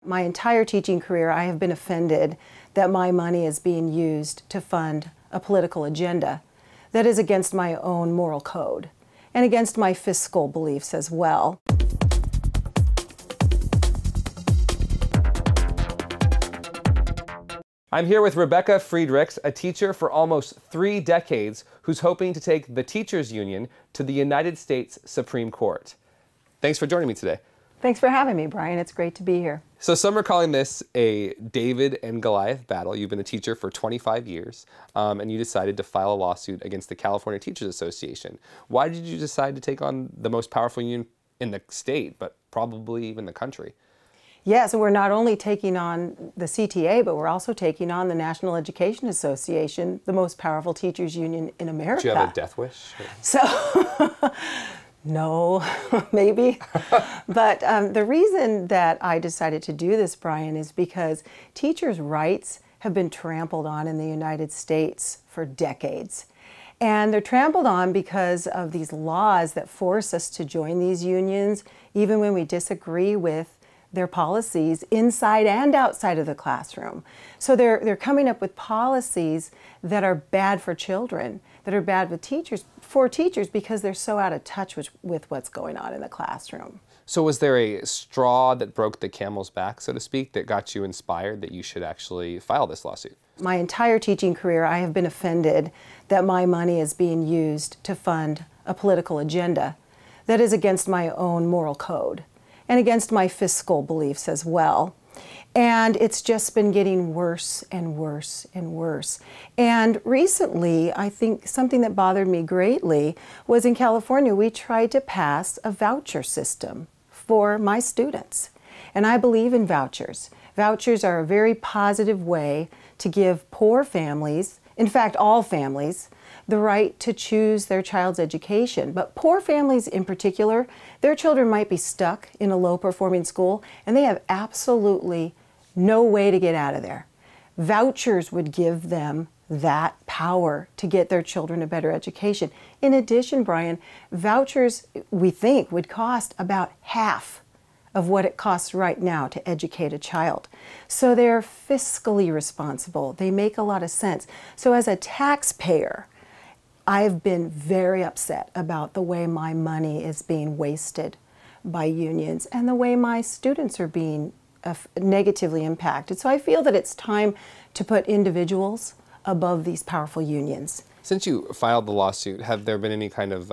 My entire teaching career, I have been offended that my money is being used to fund a political agenda that is against my own moral code and against my fiscal beliefs as well. I'm here with Rebecca Friedrichs, a teacher for almost 3 decades who's hoping to take the teachers union to the United States Supreme Court. Thanks for joining me today. Thanks for having me, Brian. It's great to be here. So some are calling this a David and Goliath battle. You've been a teacher for 25 years, and you decided to file a lawsuit against the California Teachers Association. Why did you decide to take on the most powerful union in the state, but probably even the country? Yeah, so we're not only taking on the CTA, but we're also taking on the National Education Association, the most powerful teachers union in America. Do you have a death wish? So, no, maybe. But the reason that I decided to do this, Brian, is because teachers' rights have been trampled on in the United States for decades. And they're trampled on because of these laws that force us to join these unions, even when we disagree with their policies inside and outside of the classroom. So they're coming up with policies that are bad for children, that are bad for teachers because they're so out of touch with what's going on in the classroom. So was there a straw that broke the camel's back, so to speak, that got you inspired that you should actually file this lawsuit? My entire teaching career, I have been offended that my money is being used to fund a political agenda that is against my own moral code and against my fiscal beliefs as well. And it's just been getting worse and worse and worse. And recently, I think something that bothered me greatly was in California, we tried to pass a voucher system for my students. And I believe in vouchers. Vouchers are a very positive way to give poor families, in fact all families, the right to choose their child's education. But poor families in particular, their children might be stuck in a low-performing school and they have absolutely no way to get out of there. Vouchers would give them that power to get their children a better education. In addition, Brian, vouchers, we think, would cost about half of what it costs right now to educate a child. So they're fiscally responsible. They make a lot of sense. So as a taxpayer, I've been very upset about the way my money is being wasted by unions and the way my students are being negatively impacted. So I feel that it's time to put individuals above these powerful unions. Since you filed the lawsuit, have there been any kind of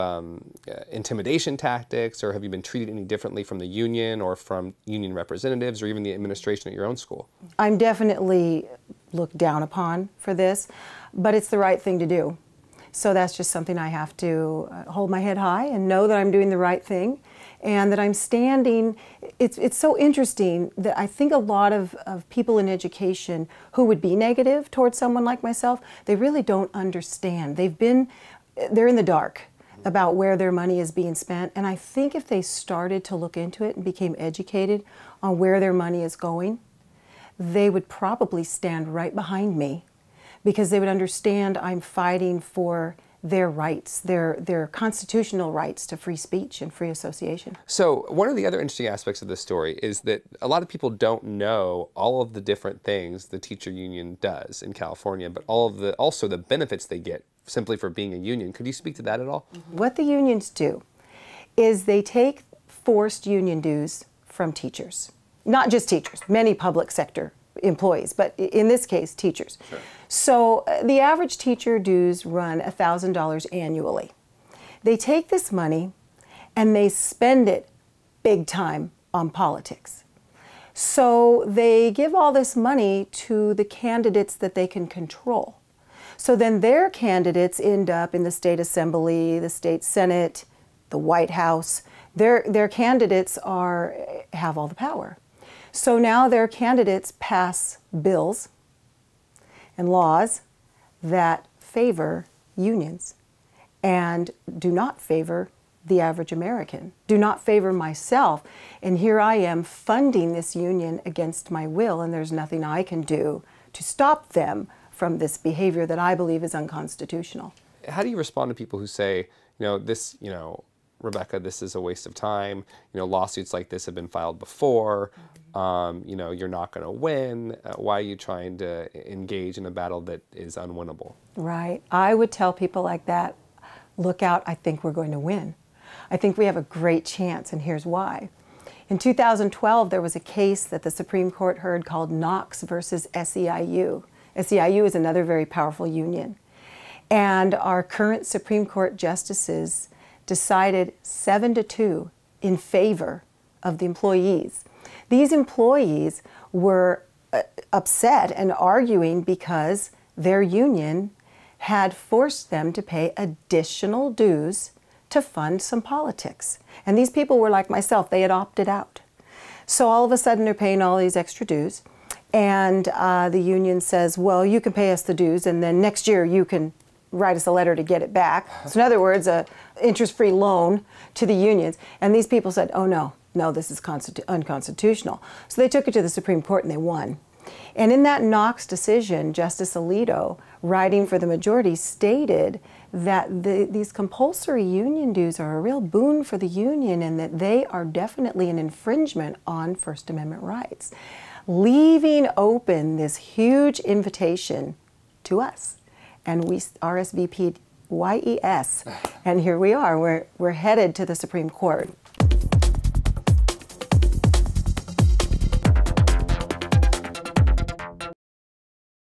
intimidation tactics, or have you been treated any differently from the union or from union representatives or even the administration at your own school? I'm definitely looked down upon for this, but it's the right thing to do. So that's just something I have to hold my head high and know that I'm doing the right thing and that I'm standing. It's so interesting that I think a lot of people in education who would be negative towards someone like myself, they really don't understand. They're in the dark about where their money is being spent, and I think if they started to look into it and became educated on where their money is going, they would probably stand right behind me, because they would understand I'm fighting for their rights, their constitutional rights to free speech and free association. So one of the other interesting aspects of this story is that a lot of people don't know all of the different things the teacher union does in California, but also the benefits they get simply for being a union. Could you speak to that at all? What the unions do is they take forced union dues from teachers. Not just teachers, many public sector employees, but in this case, teachers. Sure. So the average teacher dues run $1,000 annually. They take this money and they spend it big time on politics. So they give all this money to the candidates that they can control. So then their candidates end up in the state assembly, the state senate, the White House. Their candidates have all the power. So now their candidates pass bills and laws that favor unions and do not favor the average American, do not favor myself. And here I am funding this union against my will, and there's nothing I can do to stop them from this behavior that I believe is unconstitutional. How do you respond to people who say, this, Rebecca, this is a waste of time. Lawsuits like this have been filed before. You're not going to win. Why are you trying to engage in a battle that is unwinnable? Right. I would tell people like that, look out, I think we're going to win. I think we have a great chance, and here's why. In 2012, there was a case that the Supreme Court heard called Knox versus SEIU. SEIU is another very powerful union. And our current Supreme Court justices decided 7-2 in favor of the employees. These employees were upset and arguing because their union had forced them to pay additional dues to fund some politics. And these people were like myself, they had opted out. So all of a sudden they're paying all these extra dues, and the union says, well, you can pay us the dues, and then next year you can write us a letter to get it back. So in other words, an interest-free loan to the unions. And these people said, oh no, this is unconstitutional. So they took it to the Supreme Court and they won. And in that Knox decision, Justice Alito, writing for the majority, stated that these compulsory union dues are a real boon for the union and that they are definitely an infringement on First Amendment rights, leaving open this huge invitation to us. And we RSVP'd YES, and here we are. We're headed to the Supreme Court.